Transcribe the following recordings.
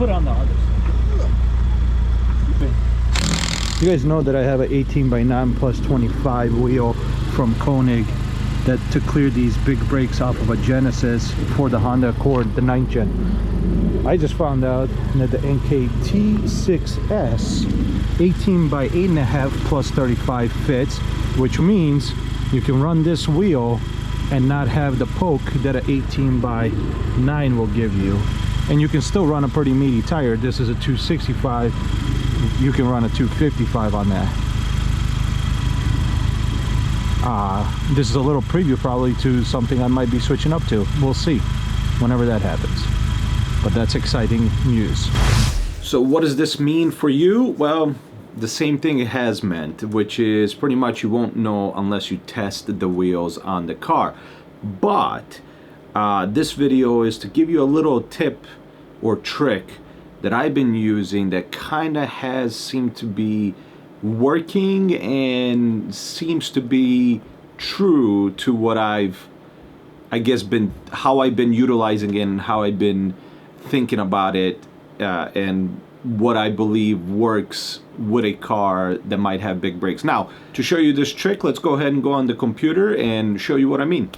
put it on the other side. You guys know that I have an 18 by 9 plus 25 wheel from Koenig that to clear these big brakes off of a Genesis for the Honda Accord, the 9th gen. I just found out that the NKT6S 18 by 8.5 plus 35 fits, which means you can run this wheel and not have the poke that an 18 by 9 will give you. And you can still run a pretty meaty tire. This is a 265. You can run a 255 on that. This is a little preview probably to something I might be switching up to. We'll see whenever that happens. But that's exciting news. So what does this mean for you? Well, the same thing it has meant, which is pretty much you won't know unless you test the wheels on the car. But this video is to give you a little tip or trick that I've been using that kind of has seemed to be working and seems to be true to what I've, I guess, how I've been utilizing it and how I've been thinking about it, and what I believe works with a car that might have big brakes. Now, to show you this trick, let's go ahead and go on the computer and show you what I mean.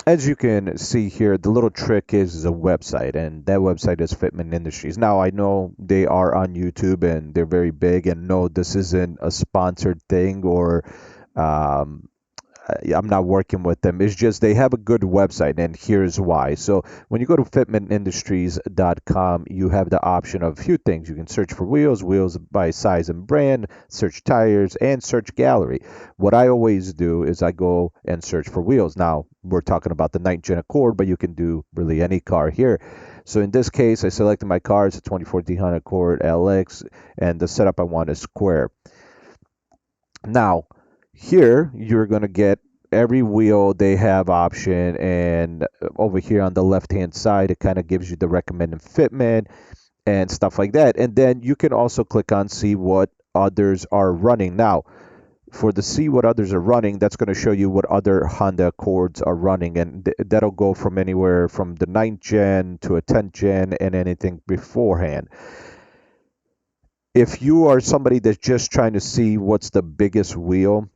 As you can see here, the little trick is a website, and that website is Fitment Industries. Now, I know they are on YouTube and they're very big, and no, this isn't a sponsored thing, or I'm not working with them. It's just they have a good website, and here's why. So when you go to fitmentindustries.com, you have the option of a few things. You can search for wheels by size and brand, search tires, and search gallery. What I always do is I go and search for wheels. Now, we're talking about the 9th gen Accord, but you can do really any car here. So in this case, I selected my car. It's a 2014 Honda Accord LX, and the setup I want is square. Now, here you're going to get every wheel they have option, and over here on the left hand side it kind of gives you the recommended fitment and stuff like that. And then you can also click on see what others are running. Now, for the see what others are running, that's going to show you what other Honda Accords are running, and that'll go from anywhere from the 9th gen to a 10th gen and anything beforehand. If you are somebody that's just trying to see what's the biggest wheel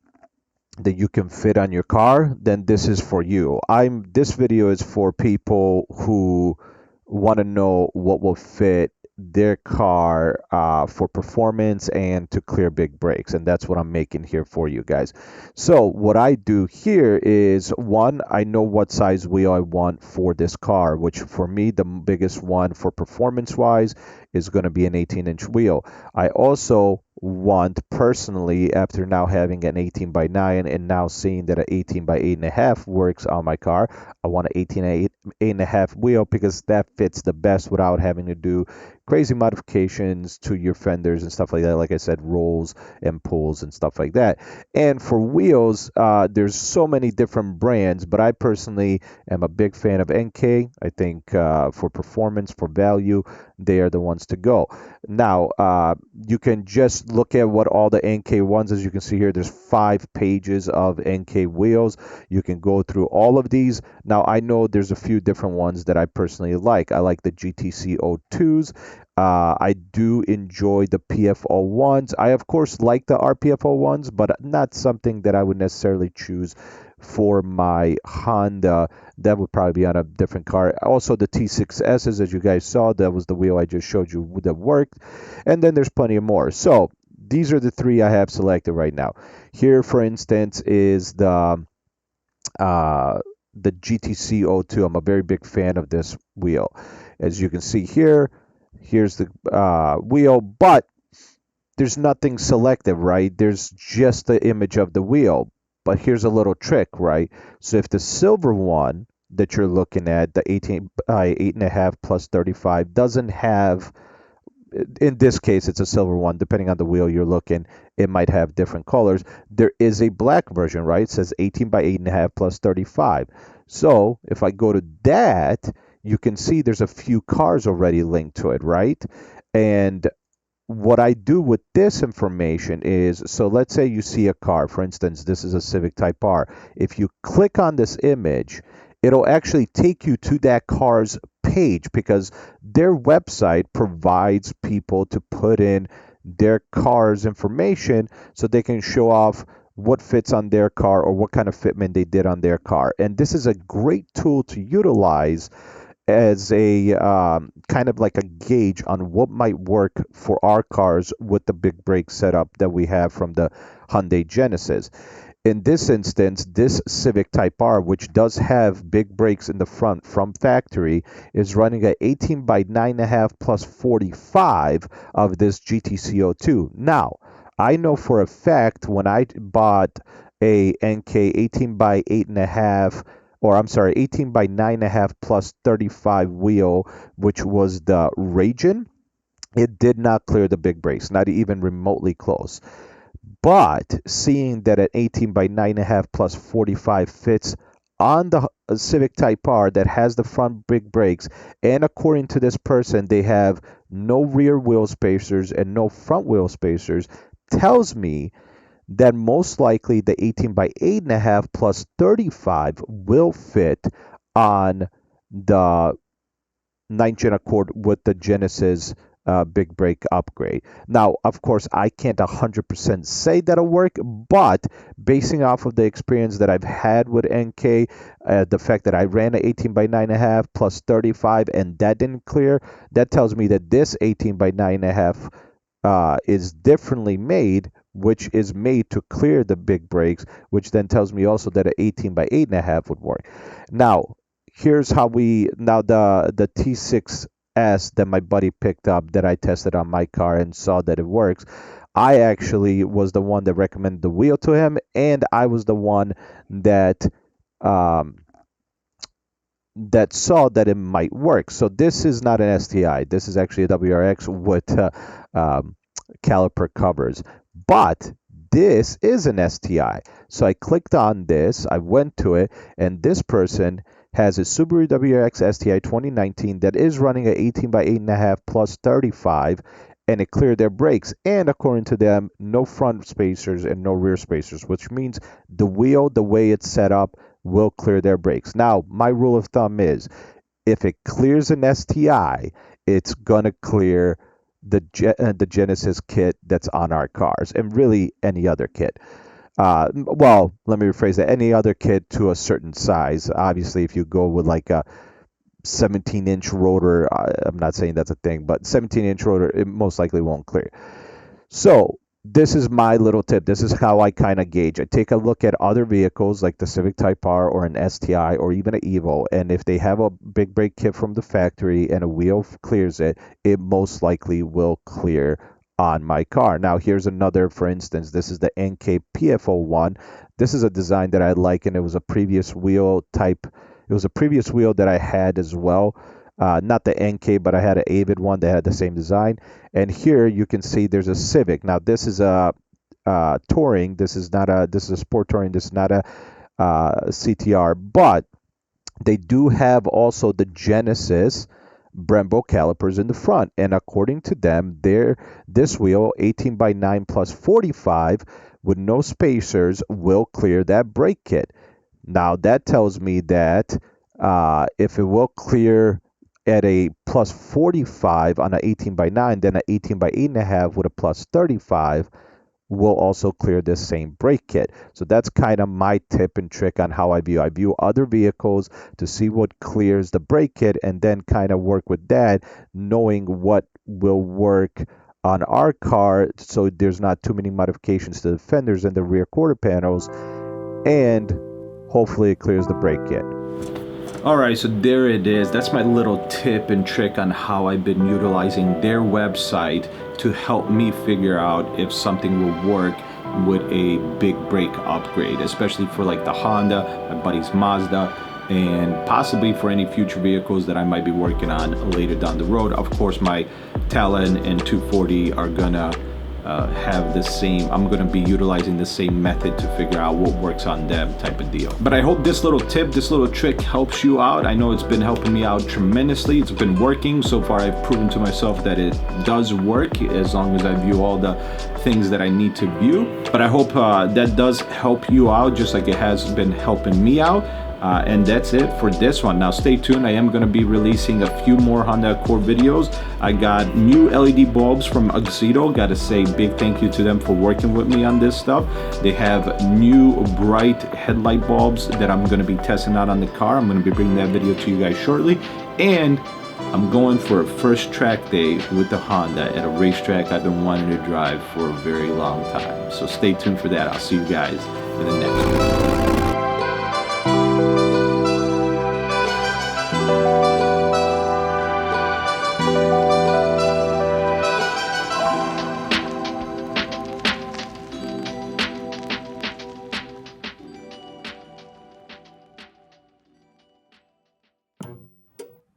that you can fit on your car, then this is for you. This video is for people who want to know what will fit their car for performance and to clear big brakes, and that's what I'm making here for you guys. So what I do here is, one, I know what size wheel I want for this car, which for me the biggest one for performance wise is going to be an 18-inch wheel. I also want personally, after now having an 18 by 9 and now seeing that an 18 by 8.5 works on my car, I want an 18 by 8.5 wheel because that fits the best without having to do crazy modifications to your fenders and stuff like that. Like I said, rolls and pulls and stuff like that. And for wheels, there's so many different brands, but I personally am a big fan of NK. I think for performance, for value, they are the ones to go. Now, you can just look at what all the NK ones, as you can see here, there's 5 pages of NK wheels. You can go through all of these. Now, I know there's a few different ones that I personally like. I like the GTC 02s. I do enjoy the PFO ones. I, of course, like the RPFO ones, but not something that I would necessarily choose for my Honda. That would probably be on a different car. Also, the T6Ss, as you guys saw, that was the wheel I just showed you that worked. And then there's plenty of more. So these are the 3 I have selected right now. Here, for instance, is the GTC 02. I'm a very big fan of this wheel. As you can see here, here's the wheel, but there's nothing selected, right? There's just the image of the wheel. But here's a little trick, right? So if the silver one that you're looking at, the 18 by 8.5 plus 35, doesn't have, in this case, it's a silver one. Depending on the wheel you're looking, it might have different colors. There is a black version, right? It says 18 by 8.5 plus 35. So if I go to that, you can see there's a few cars already linked to it, right? And what I do with this information is, so let's say you see a car, for instance, this is a Civic Type R. If you click on this image, it'll actually take you to that car's page, because their website provides people to put in their car's information so they can show off what fits on their car or what kind of fitment they did on their car. And this is a great tool to utilize as a kind of like a gauge on what might work for our cars with the big brake setup that we have from the Hyundai Genesis. In this instance, this Civic Type R, which does have big brakes in the front from factory, is running at 18 by 9.5 plus 45 of this GTCO2. Now, I know for a fact when I bought a NK 18 by 8.5, or I'm sorry, 18 by 9.5 plus 35 wheel, which was the Ragin, it did not clear the big brakes, not even remotely close. But seeing that an 18 by 9.5 plus 45 fits on the Civic Type R that has the front big brakes, and according to this person, they have no rear wheel spacers and no front wheel spacers, tells me that most likely the 18 by 8.5 plus 35 will fit on the 9-gen Accord with the Genesis big brake upgrade. Now, of course, I can't 100% say that'll work, but basing off of the experience that I've had with NK, the fact that I ran an 18 by 9.5 plus 35 and that didn't clear, that tells me that this 18 by 9.5 is differently made, which is made to clear the big brakes, which then tells me also that an 18 by 8.5 would work. Now, here's how the T6S that my buddy picked up that I tested on my car and saw that it works. I actually was the one that recommended the wheel to him, and I was the one that that saw that it might work. So this is not an STI. This is actually a WRX with caliper covers. But this is an STI. So I clicked on this, I went to it, and this person has a Subaru WRX STI 2019 that is running at 18 by 8.5 plus 35, and it cleared their brakes. And according to them, no front spacers and no rear spacers, which means the wheel, the way it's set up, will clear their brakes. Now, my rule of thumb is if it clears an STI, it's going to clear the Genesis kit that's on our cars, and really any other kit. Well, let me rephrase that. Any other kit to a certain size. Obviously, if you go with like a 17-inch rotor, I'm not saying that's a thing, but 17-inch rotor, it most likely won't clear. So this is my little tip. This is how I kind of gauge. I take a look at other vehicles like the Civic Type R or an STI or even an Evo, and if they have a big brake kit from the factory and a wheel clears it, it most likely will clear on my car. Now, here's another, for instance, this is the NK PF01. This is a design that I like, and it was a previous wheel type. It was a previous wheel that I had as well. Not the NK, but I had an Avid one that had the same design. And here you can see there's a Civic. Now, this is a touring. This is a sport touring. This is not a CTR, but they do have also the Genesis Brembo calipers in the front, and according to them, this wheel 18 by 9 plus 45 with no spacers will clear that brake kit. Now that tells me that if it will clear at a plus 45 on an 18 by 9, then an 18 by 8.5 with a plus 35 will also clear this same brake kit. So that's kind of my tip and trick on how I view other vehicles to see what clears the brake kit, and then kind of work with that, knowing what will work on our car so there's not too many modifications to the fenders and the rear quarter panels, and hopefully it clears the brake kit. Alright, so there it is. That's my little tip and trick on how I've been utilizing their website to help me figure out if something will work with a big brake upgrade, especially for like the Honda, my buddy's Mazda, and possibly for any future vehicles that I might be working on later down the road. Of course, my Talon and 240 are gonna have the same, I'm gonna be utilizing the same method to figure out what works on them type of deal. But I hope this little tip, this little trick helps you out. I know it's been helping me out tremendously. It's been working. So far I've proven to myself that it does work as long as I view all the things that I need to view. But I hope that does help you out just like it has been helping me out. And that's it for this one. Now stay tuned, I am going to be releasing a few more Honda Accord videos. I got new LED bulbs from Auxito. Gotta say big thank you to them for working with me on this stuff. They have new bright headlight bulbs that I'm going to be testing out on the car. I'm going to be bringing that video to you guys shortly. And I'm going for a first track day with the Honda at a racetrack I've been wanting to drive for a very long time. So stay tuned for that. I'll see you guys in the next one.